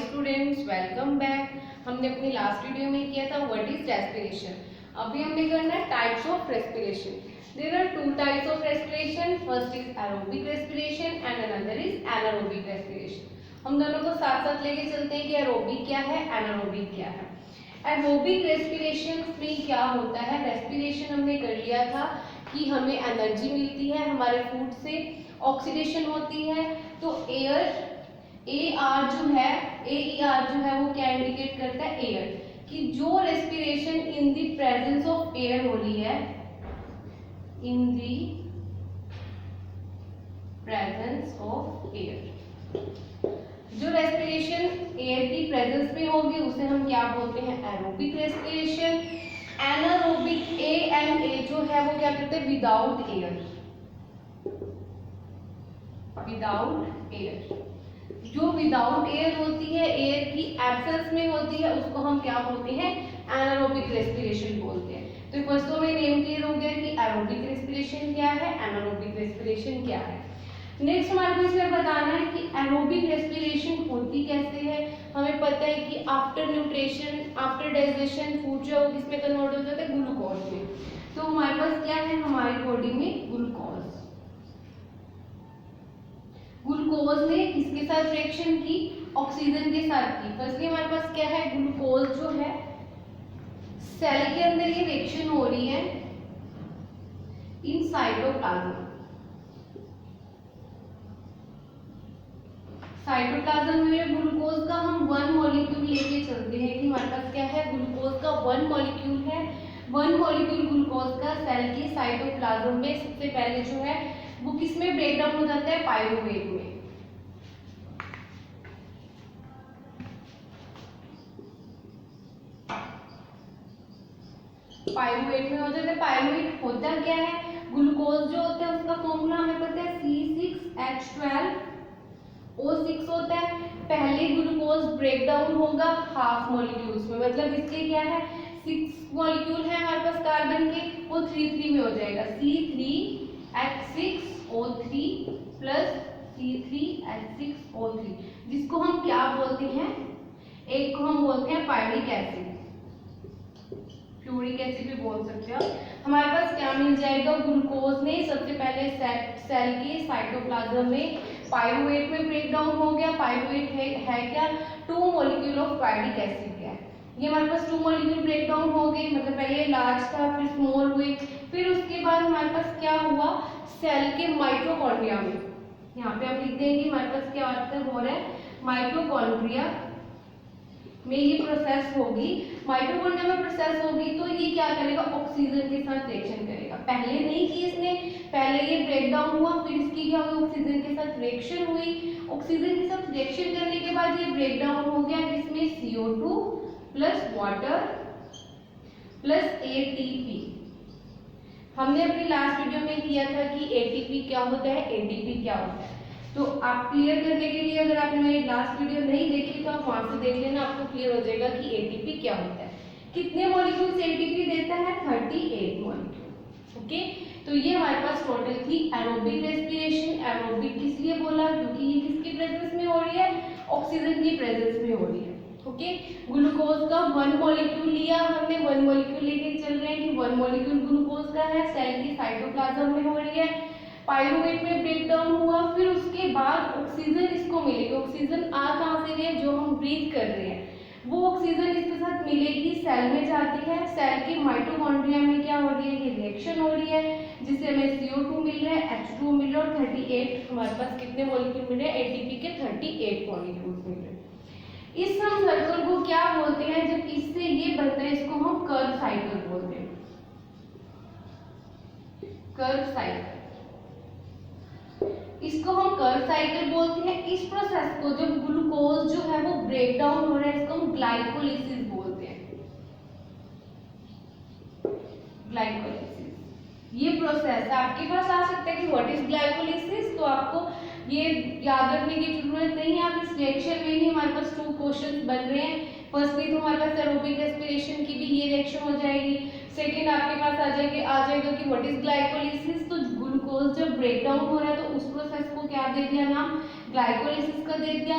Students, welcome back. हमने अपनी last video में किया था व्हाट इज रेस्पिरेशन। अभी हमने करना है types of respiration. There are two types of respiration, first is aerobic respiration and another is anaerobic respiration. हम दोनों को साथ साथ लेके चलते हैं कि एरोबिक क्या है, एनारोबिक क्या है। एरोबिक रेस्पिरेशन में क्या होता है, रेस्पिरेशन हमने कर लिया था कि हमें एनर्जी मिलती है हमारे फूड से, ऑक्सीडेशन होती है। तो एयर ए आर जो है, AER जो है वो क्या इंडिकेट करता है, एयर, कि जो respiration in the presence of air हो रही है, in the presence of air, जो रेस्पिरेशन एयर की प्रेजेंस में होगी उसे हम क्या बोलते हैं, एरोबिक रेस्पिरेशन। एनारोबिक ANA जो है वो क्या करते हैं, विदाउट एयर, विदाउट एयर। जो विदाउट एयर होती है, एयर की एब्सेंस में होती है, उसको हम क्या बोलते हैं, एनारोबिक रेस्पिरेशन बोलते हैं। तो फर्स्ट तो हमें नेम क्लियर हो गया कि एरोबिक रेस्पिरेशन क्या है, एनारोबिक रेस्पिरेशन क्या है। नेक्स्ट हमारे को इसमें बताना है कि एरोबिक रेस्पिरेशन होती कैसे है। हमें पता है कि after nutrition, after digestion food जो है किसमें कन्वर्ट हो जाता है, ग्लूकोज में। तो हमारे पास क्या है, हमारी बॉडी में ग्लूकोज, ग्लूकोज ने किसके साथ रिएक्शन की, ऑक्सीजन के साथ की। फर्स्टली हमारे पास क्या है, ग्लूकोज जो है सेल के अंदर ये रिएक्शन हो रही है इन साइटोप्लाज्म। साइटोप्लाज्म में ग्लूकोज का हम वन मॉलिक्यूल लेके चलते हैं कि हमारे पास क्या है, ग्लूकोज का वन मॉलिक्यूल है। वन मॉलिक्यूल ग्लूकोज का सेल के साइटोप्लाज्म में सबसे पहले जो है वो किसमें ब्रेक डाउन हो जाता है, पायरूवेट में। पायरूवेट में हो जाता है। पायरूवेट होता क्या है, ग्लूकोज जो होता है उसका फॉर्मूला हमें पता है C6H12O6 होता है। पहले ग्लूकोज ब्रेक डाउन होगा हाफ मॉलिक्यूल्स में, मतलब इसके क्या है, 6 मॉलिक्यूल है हमारे पास कार्बन के, वो 3 में हो जाएगा, C3H6O3 प्लस C3H6O3, जिसको हम क्या बोलते हैं, एक को हम बोलते हैं पायरिक एसिड, फ्लोरिक एसिड भी बोल सकते हैं। हमारे पास क्या मिल जाएगा, ग्लूकोज ने सबसे पहले सेल के साइटोप्लाज्म में पायरूवेट में ब्रेक डाउन हो गया। पायरूवेट है क्या, 2 मॉलिक्यूल ऑफ पायरिक एसिड है। ये हमारे पास 2 मॉलिक्यूल ब्रेक डाउन हो गए, मतलब पहले लार्ज था फिर स्मॉल हुए, फिर उसके बाद हमारे पास क्या हुआ, सेल के माइटोकॉन्ड्रिया में, यहाँ पे आप लिख देंगे हमारे पास क्या हो रहा है, माइटोकॉन्ड्रिया में ये प्रोसेस होगी। माइटोकॉन्ड्रिया में प्रोसेस होगी तो ये क्या करेगा, ऑक्सीजन के साथ रिएक्शन करेगा। पहले नहीं की इसने, पहले ये ब्रेक डाउन हुआ, फिर इसकी क्या हुई, ऑक्सीजन के साथ रिएक्शन हुई। ऑक्सीजन के साथ रिएक्शन करने के बाद ये ब्रेक डाउन हो गया किसमें, CO2 plus water plus ATP। हमने अपनी लास्ट वीडियो में किया था कि ATP क्या होता है, ADP क्या होता है। तो आप क्लियर करने के लिए अगर आपने मेरी लास्ट वीडियो नहीं देखी तो आप वहां से देख लेना, आपको क्लियर हो जाएगा कि ATP क्या होता है। कितने मॉलिक्यूल्स ATP देता है, 38 मॉलिक्यूल। ओके, तो ये हमारे पास टोटल थी एरोबिक रेस्पिरेशन। एरोबिक किसलिए बोला, क्योंकि ये किसकी प्रेजेंस में हो रही है, ऑक्सीजन की प्रेजेंस में हो रही है। ओके, ग्लूकोज का 1 मॉलिक्यूल लिया हमने, 1 मॉलिक्यूल लेके चल रहे हैं कि 1 मॉलिक्यूल ग्लूकोज का है, सेल की साइटोप्लाज्म में हो रही है, पायरूवेट में ब्रेक डाउन हुआ, फिर उसके बाद ऑक्सीजन इसको मिलेगी। ऑक्सीजन आ कहाँ से रही है, जो हम ब्रीथ कर रहे हैं, वो ऑक्सीजन इसके साथ मिलेगी, सेल में जाती है। सेल के माइटोकॉन्ड्रिया में क्या हो रही है, ये रिएक्शन हो रही है, जिससे हमें CO2 मिल रहा है, H2 मिल रहा है, और 38 हमारे पास कितने मॉलिक्यूल मिल रहे हैं, ATP के 38 मॉलिक्यूल्स मिल रहे हैं। इस हम सर्कल को क्या बोलते हैं, जब इससे ये बनता है, इसको हम कर्व साइकिल बोलते हैं, कर्व साइकिल। इसको हम कर्व साइकिल बोलते हैं। इस प्रोसेस को, जब ग्लूकोज जो है वो ब्रेक डाउन हो रहा है, इसको हम ग्लाइकोलिसिस बोलते हैं, ग्लाइकोलिसिस। ये प्रोसेस आपके पास आ सकता है कि व्हाट इज ग्लाइकोलिसिस, तो आपको ये याद रखने की जरूरत नहीं है। आप इस रिएक्शन में ही, हमारे पास 2 क्वेश्चन बन रहे हैं। फर्स्टली तो हमारे पास एरोबिक रेस्पिरेशन की भी ये रिएक्शन हो जाएगी, सेकंड आपके पास आ जाएगा कि व्हाट इज ग्लाइकोलिसिस। तो ग्लूकोज जब ब्रेक डाउन हो रहा है तो उस प्रोसेस को क्या दे दिया नाम, ग्लाइकोलिसिस का दे दिया।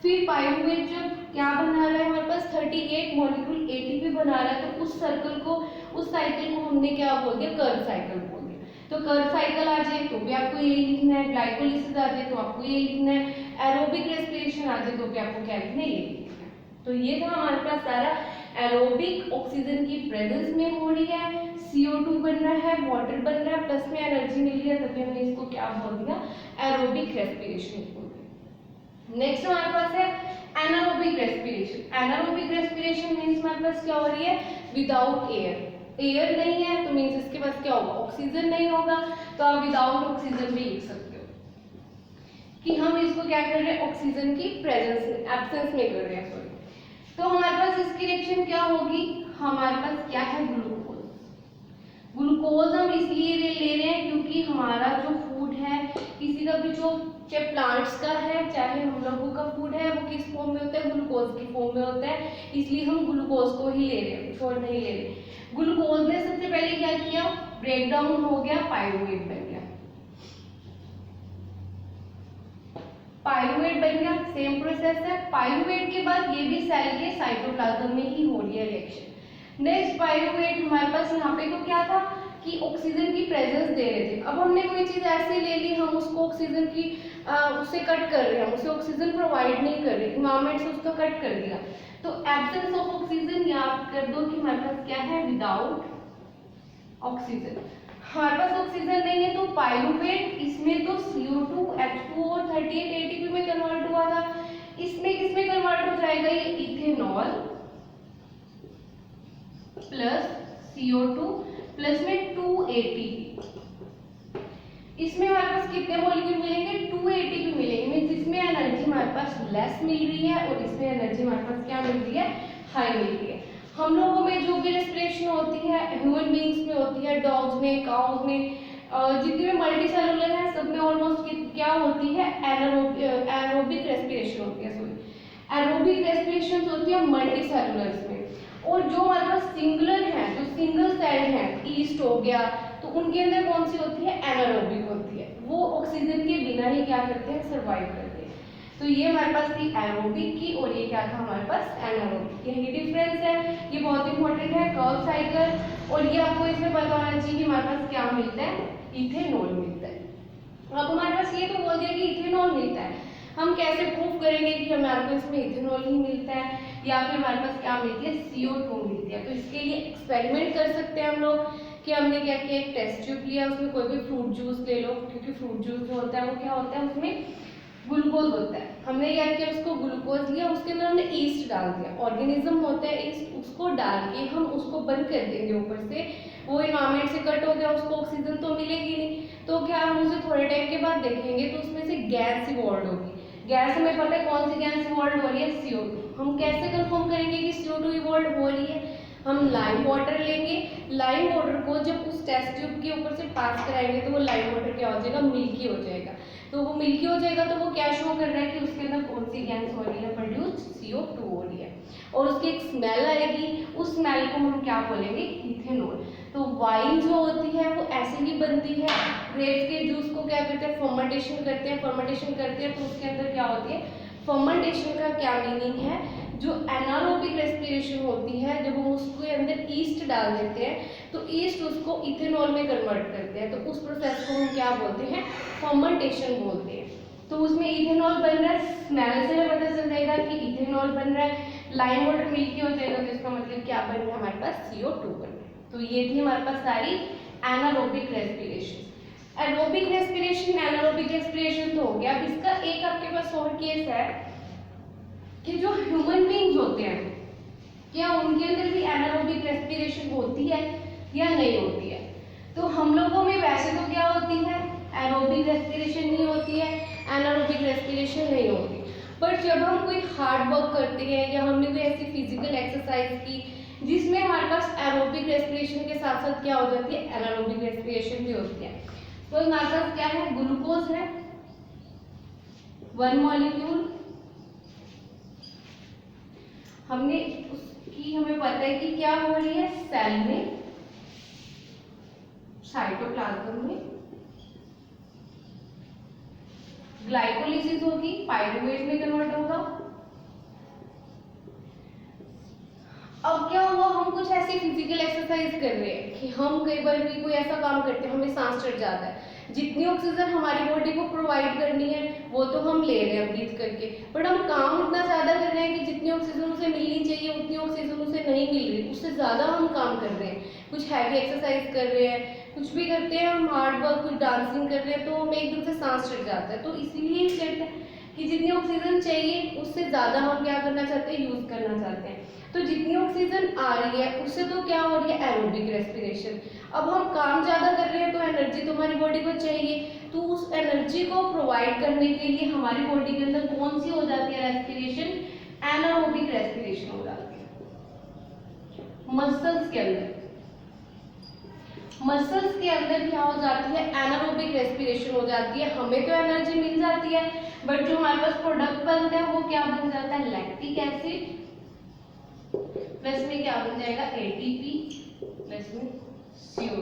फिर पायरूवेट जब क्या बना रहा है हमारे पास 38 मॉलिक्यूल एटीपी बना रहा है, तो उस सर्कल को, उस साइकिल को हमने क्या बोल दिया, कर्व साइकिल बोल दिया। तो कर्व साइकिल आ जाए तो भी आपको यही लिखना है, ग्लाइकोलिसिस आ जाए तो आपको ये लिखना है, एरोबिक रेस्पिरेशन आ जाए तो भी आपको क्या लिखना है, ये लिखना है। तो ये था हमारे पास सारा एरोबिक ऑक्सीजन की प्रेजेंस में हो रही है, CO2 बन रहा है, वाटर बन रहा है, प्लस में एनर्जी मिल रही है, तभी हमने इसको क्या बोल दिया, एरोबिक रेस्पिरेशन बोल दिया। नेक्स्ट हमारे पास है anaerobic respiration. Anaerobic respiration means हमारे पास क्या हो रही है, विदाउट एयर, एयर नहीं है तो मींस इसके पास क्या होगा, ऑक्सीजन नहीं होगा, तो आप विदाउट ऑक्सीजन भी लिख सकते हो कि हम इसको क्या कर रहे हैं, ऑक्सीजन की प्रेजेंस में, एब्सेंस में कर रहे हैं, सॉरी। तो हमारे पास इसकी रिएक्शन क्या होगी, हमारे पास क्या है, ग्लूकोज। ग्लूकोज हम इसलिए ले रहे हैं क्योंकि हमारा जो फूड है, किसी का भी जो, चाहे प्लांट्स का है चाहे हम लोगों का फूड है, वो किस फॉर्म में होता है, ग्लूकोज की फॉर्म में होता है, इसलिए हम ग्लूकोज को ही ले रहे हैं, छोड़ नहीं ले रहे। ग्लूकोज ने सबसे पहले क्या किया, ब्रेक डाउन हो गया, पायरुवेट बन गया, पायरुवेट बन गया, सेम प्रोसेस है। पायरुवेट के बाद ये भी सेल के साइटोप्लाज्म में ही हो रही है रिएक्शन। नेक्स्ट पायरुवेट हमारे पास यहाँ पे तो क्या था कि ऑक्सीजन की प्रेजेंस दे रहे थे, अब हमने कोई चीज ऐसे ले ली, हम उसको ऑक्सीजन की उसे कट कर रहे हैं, हम उसे ऑक्सीजन प्रोवाइड नहीं कर रहे, इन्वायरमेंट से उसको कट कर दिया, तो एब्सेंस ऑफ ऑक्सीजन याद कर दो कि हमारे पास क्या है, विदाउट ऑक्सीजन। हमारे पास ऑक्सीजन नहीं है तो पायरुवेट, इसमें तो CO2 H2 और 38 ATP में कन्वर्ट हुआ था, इसमें किसमें कन्वर्ट हो जाएगा, ये इथेनॉल प्लस CO2 प्लस में 2 ATP। इसमें हमारे पास कितने मॉलिक्यूल मिलेंगे, 2 ATP मिलेंगे, मींस इसमें एनर्जी हमारे पास लेस मिल रही है और इसमें एनर्जी हमारे पास क्या मिल रही है, हाई मिल रही है। हम लोगों में जो भी रेस्पिरेशन होती है, ह्यूमन बींग्स में होती है, डॉग्स में, काउज में, जितने भी मल्टी सेलुलर है सब में ऑलमोस्ट क्या होती है, एरोबिक रेस्पिरेशन होती है, सॉरी एरोबिक रेस्पिरेशन होती है मल्टी सेलुलर्स में। और जो हमारे पास सिंगुलर है, जो सिंगल सेल है, ईस्ट हो गया, तो उनके अंदर कौन सी होती है, एनारोबिक होती है, वो ऑक्सीजन के बिना ही क्या करते हैं, सर्वाइव करते हैं। तो ये हमारे पास थी एरोबिक की और ये क्या था हमारे पास, एनारोबिक। यही डिफरेंस है, ये बहुत इंपॉर्टेंट है, कर्व साइकिल। और ये आपको इसमें पता होना चाहिए कि हमारे पास क्या मिलता है, इथेनॉल मिलता है। अब हमारे पास ये तो बोल दिया कि इथेनॉल मिलता है, हम कैसे प्रूव करेंगे कि हमारे पास इसमें इथेनॉल ही मिलता है या फिर हमारे पास क्या मिलती है, CO2 मिलती है। तो इसके लिए एक्सपेरिमेंट कर सकते हैं हम लोग कि हमने क्या किया, एक टेस्ट ट्यूब लिया, उसमें कोई भी फ्रूट जूस ले लो, क्योंकि फ्रूट जूस जो होता है वो क्या होता है, उसमें ग्लूकोज होता है। हमने क्या किया, उसको ग्लूकोज लिया, उसके अंदर हमने ईस्ट डाल दिया, ऑर्गेनिज्म होता है ईस्ट, उसको डाल के हम उसको बंद कर देंगे ऊपर से, वो इन्वायरमेंट से कट हो गया, उसको ऑक्सीजन तो मिलेगी नहीं, तो क्या हम उसे थोड़े टाइम के बाद देखेंगे तो उसमें से गैस इवॉल्व होगी। गैस हमें पता है कौन सी गैस इवॉल्व हो रही है, CO2। हम कैसे कंफर्म करेंगे कि CO2 इवॉल्व हो रही है, हम लाइम वाटर लेंगे, लाइम वाटर को जब उस टेस्ट ट्यूब के ऊपर से पास कराएंगे तो वो लाइम वाटर क्या हो जाएगा, मिल्की हो जाएगा। तो वो मिल्की हो जाएगा तो वो क्या शो कर रहा है कि उसके अंदर कौन सी गैस हो रही है, प्रोड्यूस CO2 हो रही है, और उसकी एक स्मेल आएगी, उस स्मेल को हम क्या बोलेंगे, इथेनॉल। तो वाइन जो होती है वो ऐसे ही बनती है, ग्रेप्स के जूस को क्या करते हैं, फर्मेंटेशन करते हैं, फर्मेंटेशन करते हैं तो उसके अंदर क्या होती है, फर्मेंटेशन का क्या मीनिंग है, जो एनारोबिक रेस्पिरेशन होती है, जब हम उसके अंदर ईस्ट डाल देते हैं तो ईस्ट उसको इथेनॉल में कन्वर्ट करते हैं, तो उस प्रोसेस को हम क्या बोलते हैं, फर्मेंटेशन बोलते हैं। तो उसमें इथेनॉल बन रहा है, स्मेल से पता चल जाएगा कि इथेनॉल बन रहा है, लाइम वाटर मिल्की हो जाएगा तो इसका मतलब क्या बन रहा है, हमारे पास CO2 बन रहा है। तो ये थी हमारे पास सारी anaerobic respiration. Aerobic respiration, anaerobic respiration तो हो गया। अब इसका एक आपके पास और केस है कि जो ह्यूमन बीइंग्स होते हैं, क्या उनके अंदर भी एनारोबिक रेस्पिरेशन होती है या नहीं होती है। तो हम लोगों में वैसे तो क्या होती है, एरोबिक रेस्पिरेशन ही होती है, एनारोबिक रेस्पिरेशन नहीं होती। बट जब हम कोई हार्ड वर्क करते हैं या हमने कोई ऐसी फिजिकल एक्सरसाइज की जिसमें हमारे पास एरोबिक रेस्पिरेशन के साथ साथ क्या हो जाती है, एनारोबिक रेस्पिरेशन भी होती है। तो हमारे पास क्या है, ग्लूकोज है 1 मॉलिक्यूल, हमने उसकी हमें पता है कि क्या हो रही है, सेल में, साइटोप्लाज्म में ग्लाइकोलिसिस होगी, पायरुवेट में कन्वर्ट होगा, अब क्या हुआ, हम कुछ ऐसी फिजिकल एक्सरसाइज कर रहे हैं कि हम कई बार भी कोई ऐसा काम करते हैं हमें सांस चढ़ जाता है, जितनी ऑक्सीजन हमारी बॉडी को प्रोवाइड करनी है वो तो हम ले रहे हैं ब्रीथ करके, बट हम काम इतना ज़्यादा कर रहे हैं कि जितनी ऑक्सीजन उसे मिलनी चाहिए उतनी ऑक्सीजन उसे नहीं मिल रही, उससे ज़्यादा हम काम कर रहे हैं, कुछ हैवी एक्सरसाइज कर रहे हैं, कुछ भी करते हैं हम, हार्ड वर्क, कुछ डांसिंग कर रहे हैं, तो हमें एकदम से सांस चढ़ जाता है। तो इसीलिए कहते हैं कि जितनी ऑक्सीजन चाहिए उससे ज़्यादा हम क्या करना चाहते हैं, यूज़ करना चाहते हैं। तो जितनी ऑक्सीजन आ रही है उससे तो क्या हो रही है, एरोबिक रेस्पिरेशन। अब हम काम ज़्यादा कर रहे हैं तो एनर्जी तो हमारी बॉडी को चाहिए, तो उस एनर्जी को प्रोवाइड करने के लिए हमारी बॉडी के अंदर कौन सी हो जाती है रेस्पिरेशन, एनारोबिक रेस्पिरेशन हो जाती है। मसल्स के अंदर क्या हो जाती है, एनारोबिक रेस्पिरेशन हो जाती है, हमें तो एनर्जी मिल जाती है, बट जो हमारे पास प्रोडक्ट बनता है वो क्या बन जाता है, लैक्टिक एसिड, प्लस में क्या बन जाएगा, एटीपी, प्लस में CO2।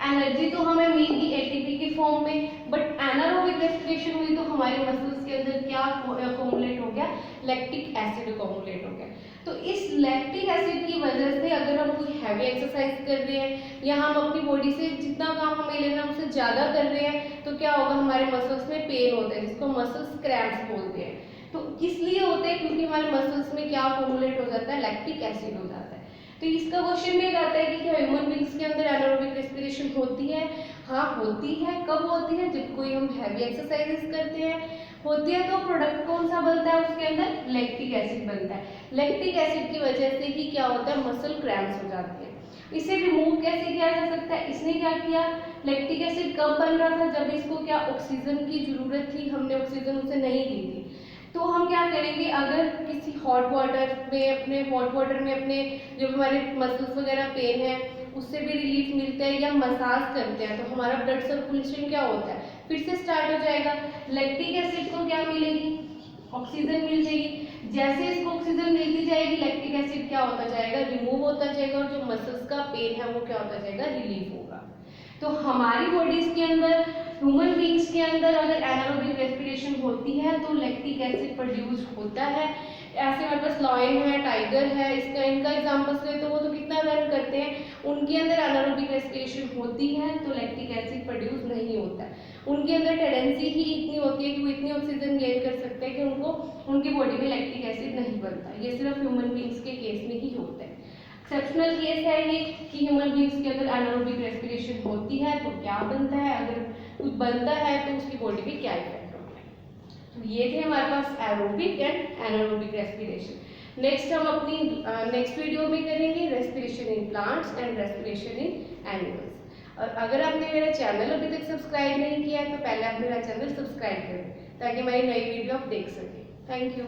एनर्जी तो हमें मिलेगी एटीपी की फॉर्म में, बट एनारोबिक रेस्पिरेशन हुई तो हमारे मसल्स के अंदर क्या अकोमुलेट हो गया, लैक्टिक एसिड अकोमुलेट हो गया। तो इस लैक्टिक एसिड की वजह से अगर हम कोई हैवी एक्सरसाइज कर रहे हैं या हम अपनी बॉडी से जितना काम हमें लेना है उससे ज़्यादा कर रहे हैं, तो क्या होगा, हमारे मसल्स में पेन होता है, जिसको मसल्स क्रैम्प्स बोलते हैं। तो किस लिए होते हैं, क्योंकि हमारे मसल्स में क्या अकोमुलेट हो जाता है, लैक्टिक एसिड हो जाता है। तो इसका क्वेश्चन भी आता है कि क्या ह्यूमन बींग्स के अंदर एनारोबिक रेस्पिरेशन होती है? हाँ होती है। कब होती है? जब कोई हम हैवी एक्सरसाइजेस करते हैं होती है। तो प्रोडक्ट कौन सा बनता है उसके अंदर, लैक्टिक एसिड बनता है। लैक्टिक एसिड की वजह से ही क्या होता है, मसल क्रैम्प्स हो जाते हैं। इसे रिमूव कैसे किया जा सकता है, इसने क्या किया, लैक्टिक एसिड कब बन रहा था, जब इसको क्या ऑक्सीजन की जरूरत थी, हमने ऑक्सीजन उसे नहीं दी थी। तो हम क्या करेंगे, अगर किसी हॉट वाटर में अपने जो हमारे मसल्स वगैरह पेन है उससे भी रिलीफ मिलता है, या मसाज करते हैं तो हमारा ब्लड सर्कुलेशन क्या होता है, फिर से स्टार्ट हो जाएगा। लैक्टिक एसिड को क्या मिलेगी, ऑक्सीजन मिल जाएगी। जैसे इसको ऑक्सीजन मिलती जाएगी लैक्टिक एसिड क्या होता जाएगा, रिमूव होता जाएगा, और जो मसल्स का पेन है वो क्या होता जाएगा, रिलीफ होगा। तो हमारी बॉडीज के अंदर, ह्यूमन बींग्स के अंदर अगर एनारोबिक रेस्पिरेशन होती है तो लैक्टिक एसिड प्रोड्यूस होता है। ऐसे हमारे पास लॉयन है, टाइगर है, इनका एग्जांपल्स ले तो वो तो कितना रन करते हैं, उनके अंदर एनारोबिक रेस्पिरेशन होती है तो लैक्टिक एसिड प्रोड्यूस नहीं होता है। उनके अंदर टेंडेंसी ही इतनी होती है कि वो इतनी ऑक्सीजन गेन कर सकते हैं कि उनकी बॉडी में लैक्टिक एसिड नहीं बनता। ये सिर्फ ह्यूमन बींग्स के केस में ही होता है। एक्सेप्शनल केस है ये कि ह्यूमन बींग्स के अंदर एनारोबिक रेस्पिरेशन होती है तो क्या बनता है, अगर कुछ बनता है तो उसकी बॉडी पे क्या इफेक्ट होता है। तो ये थे हमारे पास aerobic and anaerobic respiration. Next हम अपनी नेक्स्ट वीडियो में करेंगे respiration in plants and respiration in animals. और अगर आपने मेरा चैनल अभी तक सब्सक्राइब नहीं किया है तो पहले आप मेरा चैनल सब्सक्राइब करें ताकि हमारी नई वीडियो आप देख सकें। Thank you.